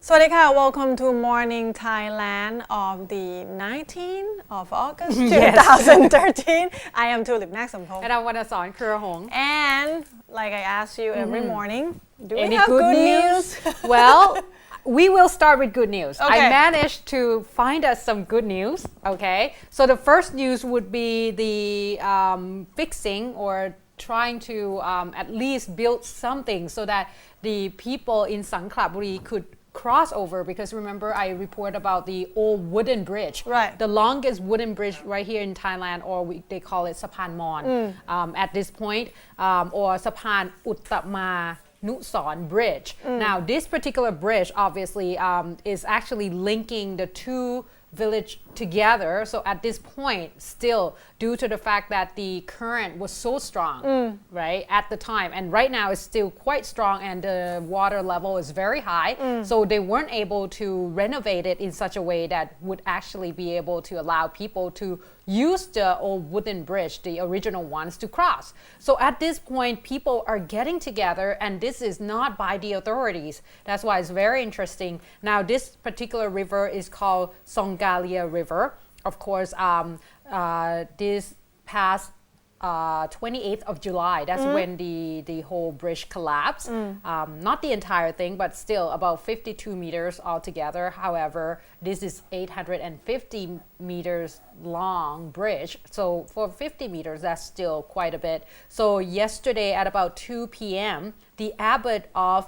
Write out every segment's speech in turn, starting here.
สวัสดีค่ะ Welcome to Morning Thailand of the 19th of August 2013 I am Tulip นักสมพงษ์ and I want to สอนเครือหง and like I ask you every morning do we Any have good good news? news? Well, we will start with good news. Okay. I managed to find us some good news. Okay, so the first news would be the fixing or trying to at least build something so that the people in Sanghla Buri could cross over, because remember I report about the old wooden bridge, Right. the longest wooden bridge right here in Thailand, or they call it Sapan Mon at this point, or Sapan Uttama Nuson Bridge. Now this particular bridge obviously is actually linking the two village together. So at this point, still due to the fact that the current was so strong, right, at the time, and right now it's still quite strong and the water level is very high, so they weren't able to renovate it in such a way that would actually be able to allow people to use the old wooden bridge, the original ones, to cross. So at this point, people are getting together, and this is not by the authorities. That's why it's very interesting. Now this particular river is called Sanghla River. Of course, this past 28th of July, that's when the whole bridge collapsed. Not the entire thing, but still about 52 meters altogether. However, this is 850 meters long bridge. So for 50 meters, that's still quite a bit. So yesterday at about 2 p.m., the abbot of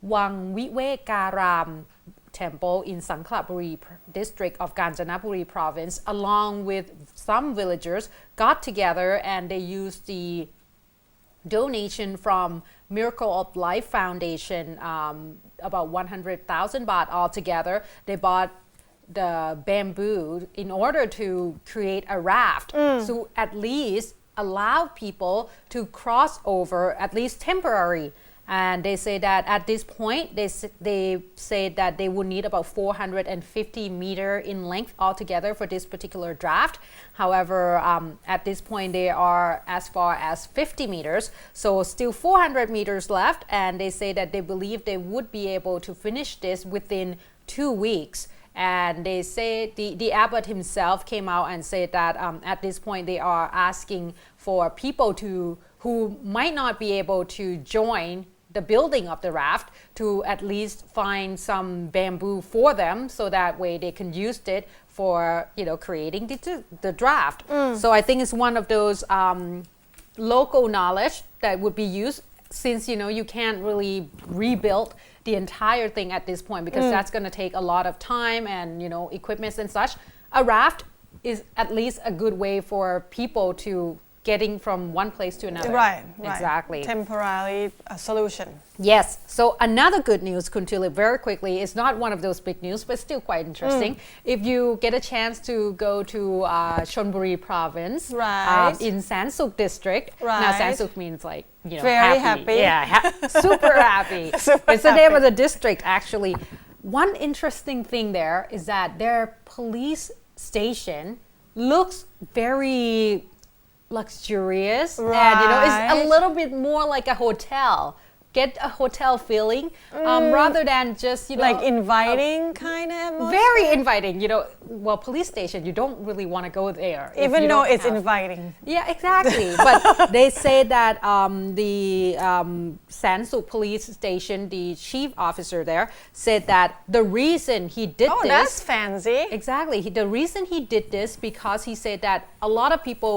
Wang Vivekaram Temple in Sanghla Buri district of Kanchanaburi province, along with some villagers, got together and they used the donation from Miracle of Life Foundation, about 100,000 baht altogether. They bought the bamboo in order to create a raft, so at least allow people to cross over, at least temporary. And they say that at this point, they say that they would need about 450 meters in length altogether for this particular draft. However, at this point, they are as far as 50 meters. So still 400 meters left. And they say that they believe they would be able to finish this within 2 weeks. And they say the abbot himself came out and said that at this point, they are asking for people who might not be able to join the building of the raft to at least find some bamboo for them, so that way they can use it for creating the draft. So I think it's one of those local knowledge that would be used, since you can't really rebuild the entire thing at this point, because that's going to take a lot of time and equipments and such. A raft is at least a good way for people to getting from one place to another. Right. Exactly. Temporary solution. Yes. So another good news, Kuntulip, very quickly, is not one of those big news, but still quite interesting. If you get a chance to go to Chonburi province, Right. In Sansuk district. Right. Now Sansuk means like Very happy. Yeah, super happy. Super It's the name of the district actually. One interesting thing there is that their police station looks very luxurious, and it's a little bit more like a hotel. Get a hotel feeling, rather than just like inviting kind of atmosphere. Very inviting. Well, police station, you don't really want to go there even though it's inviting. Yeah, exactly. But they say that the Sansuk police station, the chief officer there, said that the reason he did this. Oh, that's fancy. Exactly. The reason he did this because he said that a lot of people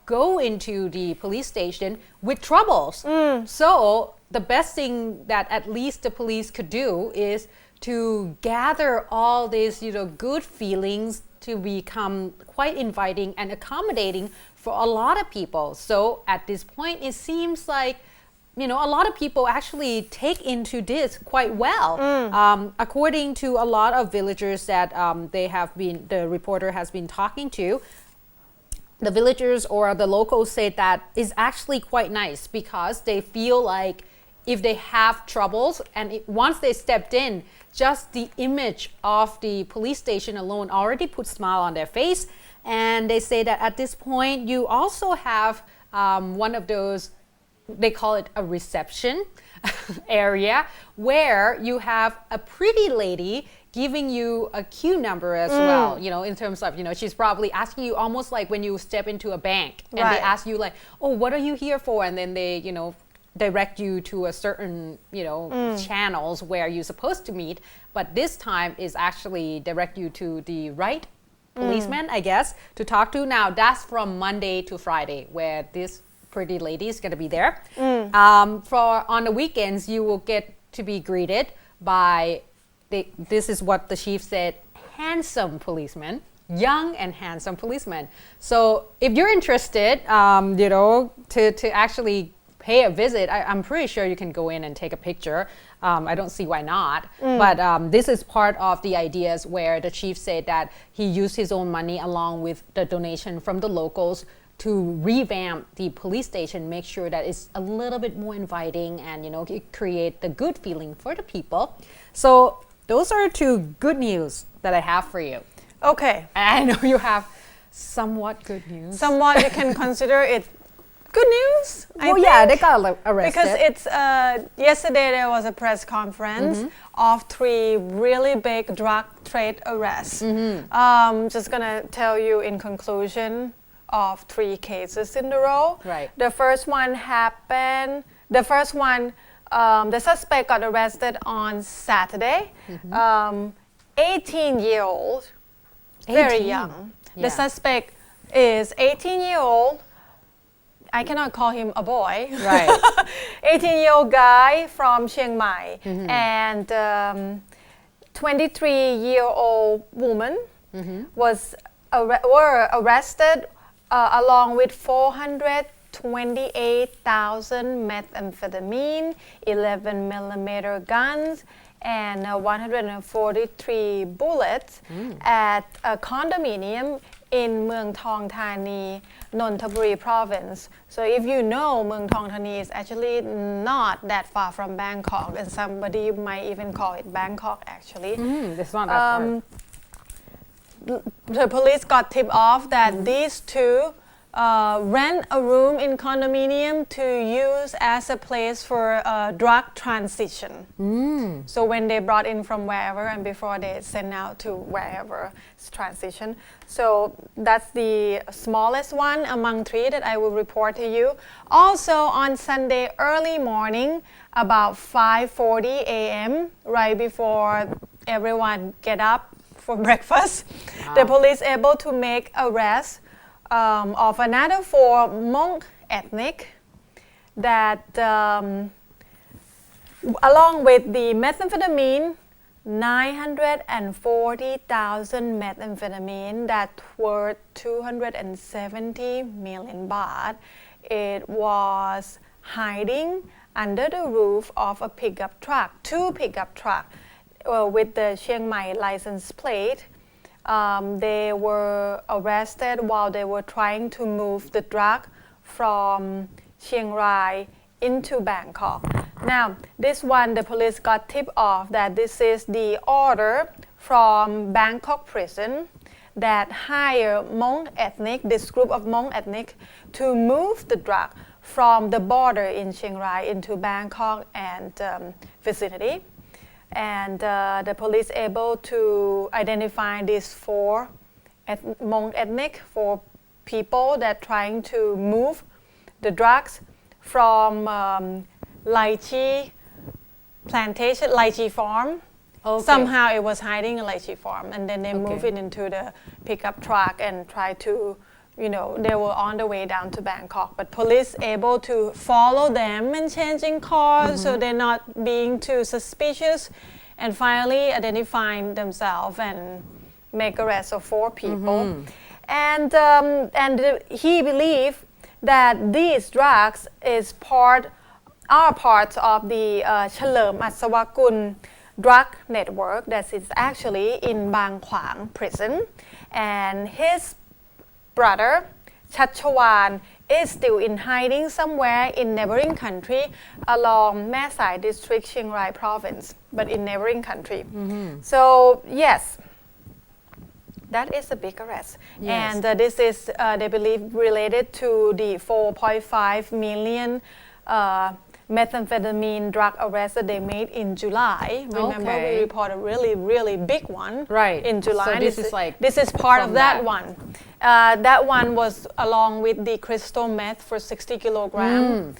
go into the police station with troubles. So the best thing that at least the police could do is to gather all these good feelings to become quite inviting and accommodating for a lot of people. So at this point, it seems like a lot of people actually take into this quite well. According to a lot of villagers that the reporter has been talking to, the villagers or the locals say that is actually quite nice, because they feel like if they have troubles and once they stepped in, just the image of the police station alone already puts a smile on their face. And they say that at this point, you also have one of those, they call it a reception. area where you have a pretty lady giving you a queue number as well, in terms of, she's probably asking you almost like when you step into a bank and they ask you like, oh, what are you here for? And then they, direct you to a certain, channels where you're supposed to meet. But this time is actually direct you to the right policeman, I guess, to talk to. Now, that's from Monday to Friday where this pretty lady is going to be there. For on the weekends, you will get to be greeted by this is what the chief said, handsome policemen, young and handsome policemen. So if you're interested, to actually pay a visit, I'm pretty sure you can go in and take a picture. I don't see why not. But this is part of the ideas where the chief said that he used his own money along with the donation from the locals to revamp the police station, make sure that it's a little bit more inviting and, create the good feeling for the people. So those are two good news that I have for you. Okay. I know you have somewhat good news. Somewhat, you can consider it good news. Yeah, they got arrested. Because it's yesterday there was a press conference of 3 really big drug trade arrests. Just gonna tell you in conclusion of 3 cases in a row. Right. The first one happened. The suspect got arrested on Saturday. 18-year-old, very young. The suspect is 18-year-old. I cannot call him a boy. Right. 18-year-old guy from Chiang Mai and 23-year-old woman were arrested along with 428,000 methamphetamine, 11 millimeter guns, and 143 bullets at a condominium in Mueang Thong Thani, Nonthaburi province. So if you know, Mueang Thong Thani is actually not that far from Bangkok, and somebody might even call it Bangkok actually. It's not that far. The police got tipped off that these two rent a room in condominium to use as a place for drug transition. So when they brought in from wherever and before they send out to wherever it's transition. So that's the smallest one among 3 that I will report to you. Also on Sunday early morning, about 5:40 a.m., right before everyone get up for breakfast, the police able to make arrest of another 4 Hmong ethnic that along with the methamphetamine, 940,000 methamphetamine that worth 270 million baht. It was hiding under the roof of a pickup truck, 2 pickup trucks with the Chiang Mai license plate. They were arrested while they were trying to move the drug from Chiang Rai into Bangkok. Now, this one, the police got tipped off that this is the order from Bangkok prison that hire Hmong ethnic, this group of Hmong ethnic, to move the drug from the border in Chiang Rai into Bangkok and vicinity. And the police able to identify these 4 Hmong ethnic, 4 people that trying to move the drugs from lychee plantation, lychee farm. Somehow it was hiding a lychee farm, and then they move it into the pickup truck and try to, they were on the way down to Bangkok. But police able to follow them and changing cars, so they're not being too suspicious, and finally identifying themselves and make arrest of 4 people. And he believed that these drugs are part of the Chalerm Asawakun drug network that is actually in Bang Kwang prison, and his brother Chachawan is still in hiding somewhere in neighboring country along Mae Sai district, Chiang Rai province, but in neighboring country. So yes, that is a big arrest. And this is, they believe, related to the 4.5 million methamphetamine drug arrest that they made in July. Remember, Okay. we reported a really, really big one Right. in July. So this is like this is part of from that that. one. That one was along with the crystal meth for 60 kilograms.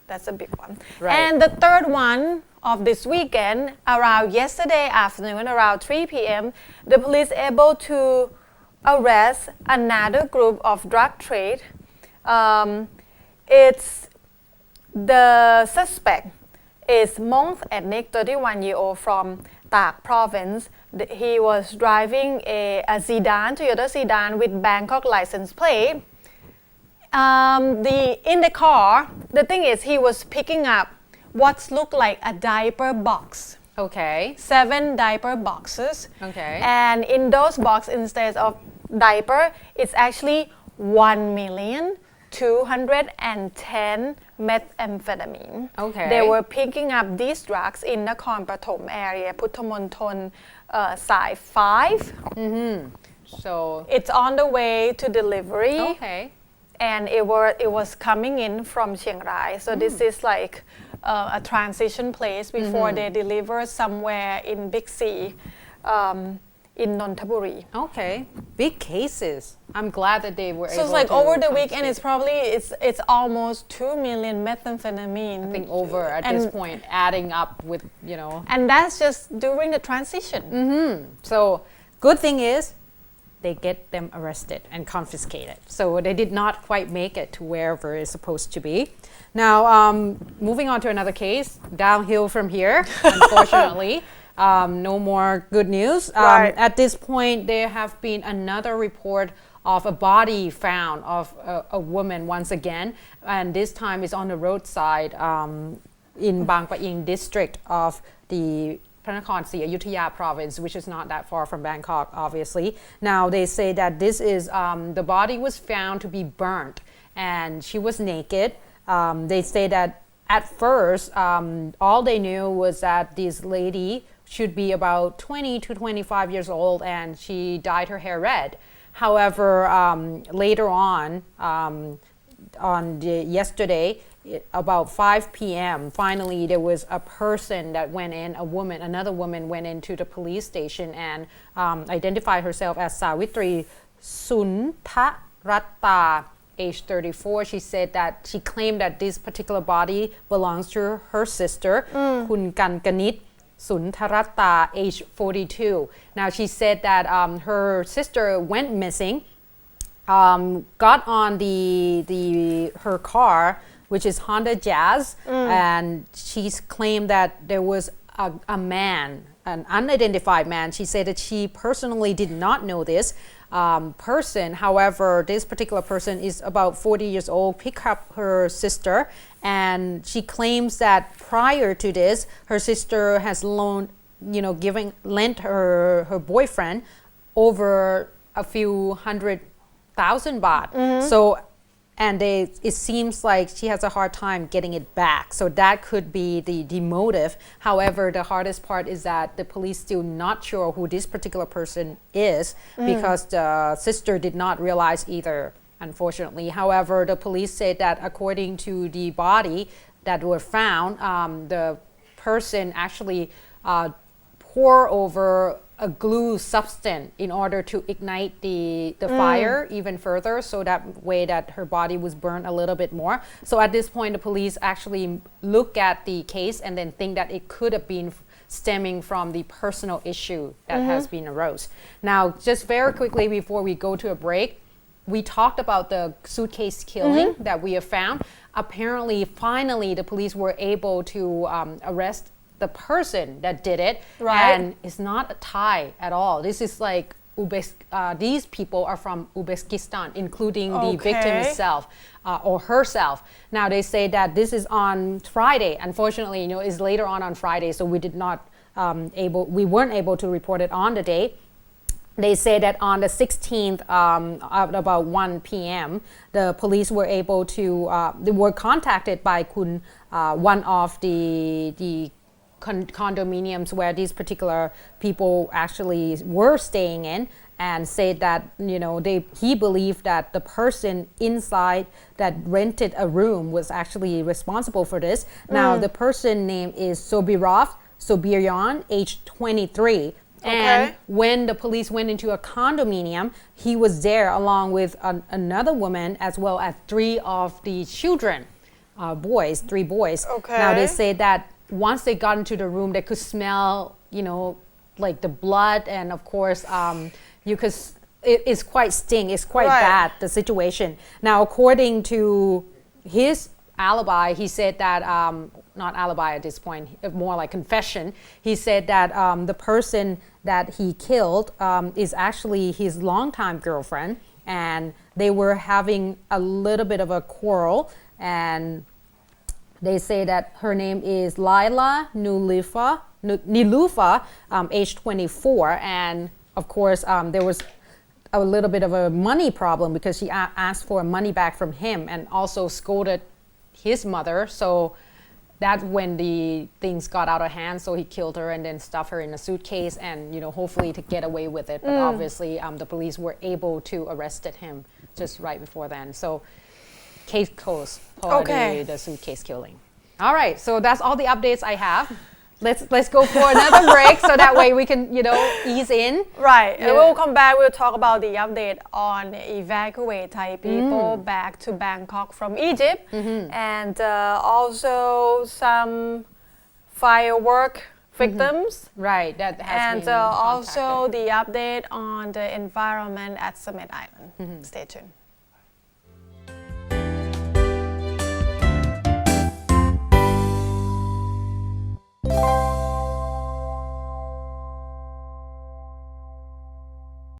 That's a big one. Right. And the third one of this weekend, around yesterday afternoon, around 3 p.m., the police able to arrest another group of drug trade. It's the suspect is Hmong ethnic 31-year-old from Tak province. He was driving a sedan, Toyota sedan with Bangkok license plate. In the car, the thing is he was picking up what looked like a diaper box. Okay. 7 diaper boxes. Okay. And in those boxes, instead of diaper, it's actually 1,210 methamphetamine. Okay. They were picking up these drugs in Nakhon Pathom area, Puttamonthon, Side 5. So, It's on the way to delivery. okay. And it was coming in from Chiang Rai. So this is like a transition place before they deliver somewhere in Big C in Nonthaburi. Okay. Big cases. I'm glad that they were able So it's like to over the weekend, confiscate. it's almost 2 million methamphetamine. I think over at and, this point, adding up with, And that's just during the transition. So good thing is they get them arrested and confiscated. So they did not quite make it to wherever it's supposed to be. Now, moving on to another case, downhill from here, unfortunately. No more good news. Right. At this point, there have been another report of a body found of a woman once again, and this time is on the roadside in Bang Pa-in district of the Pranakon Si Ayutthaya province, which is not that far from Bangkok, obviously. Now, they say that this is, the body was found to be burnt, and she was naked. They say that at first, all they knew was that this lady should be about 20 to 25 years old, and she dyed her hair red. However, later on yesterday, about 5 p.m., finally there was a person that went in, another woman went into the police station and identified herself as Sawitri Suntaratta, age 34. She said that she claimed that this particular body belongs to her sister, Kun Kankanit Suntaratta, age 42. Now she said that her sister went missing, got on her car, which is Honda Jazz, and she's claimed that there was a man, an unidentified man. She said that she personally did not know this person. However, this particular person is about 40 years old, picked up her sister, and she claims that prior to this, her sister has lent her boyfriend over a few 100,000 baht. So, and it seems like she has a hard time getting it back. So that could be the motive. However, the hardest part is that the police still not sure who this particular person is because the sister did not realize either, unfortunately. However, the police said that according to the body that were found, the person actually pour over a glue substance in order to ignite the fire even further, so that way that her body was burned a little bit more. So at this point, the police actually look at the case and then think that it could have been stemming from the personal issue that has been arose. Now, just very quickly before we go to a break, we talked about the suitcase killing that we have found. Apparently, finally, the police were able to arrest the person that did it, and it's not a Thai at all. This is like these people are from Uzbekistan, including the victim itself or herself. Now they say that this is on Friday. Unfortunately, is later on Friday, so we did not we weren't able to report it on the day. They say that on the 16th, at about 1 p.m., the police were able to, they were contacted by Kun, one of the condominiums where these particular people actually were staying in, and said that he believed that the person inside that rented a room was actually responsible for this. Now the person name is Raft, age 23. And when the police went into a condominium, he was there along with another woman as well as 3 of the children, 3 boys. Now they say that once they got into the room, they could smell, like the blood, and of course, it's quite bad, the situation. Now, according to his alibi, he said that, not alibi at this point, more like confession, he said that the person that he killed is actually his longtime girlfriend, and they were having a little bit of a quarrel, and they say that her name is Laila Nilufa, age 24, and of course there was a little bit of a money problem because she asked for money back from him and also scolded his mother. So that's when the things got out of hand. So he killed her and then stuffed her in a suitcase, and hopefully to get away with it. But obviously the police were able to arrest him just right before then. So case closed for the suitcase killing. All right, so that's all the updates I have. Let's go for another break so that way we can ease in. Right, and we'll come back. We'll talk about the update on evacuate Thai people back to Bangkok from Egypt, and also some firework victims. Right, that has and been also the update on the environment at Summit Island. Stay tuned.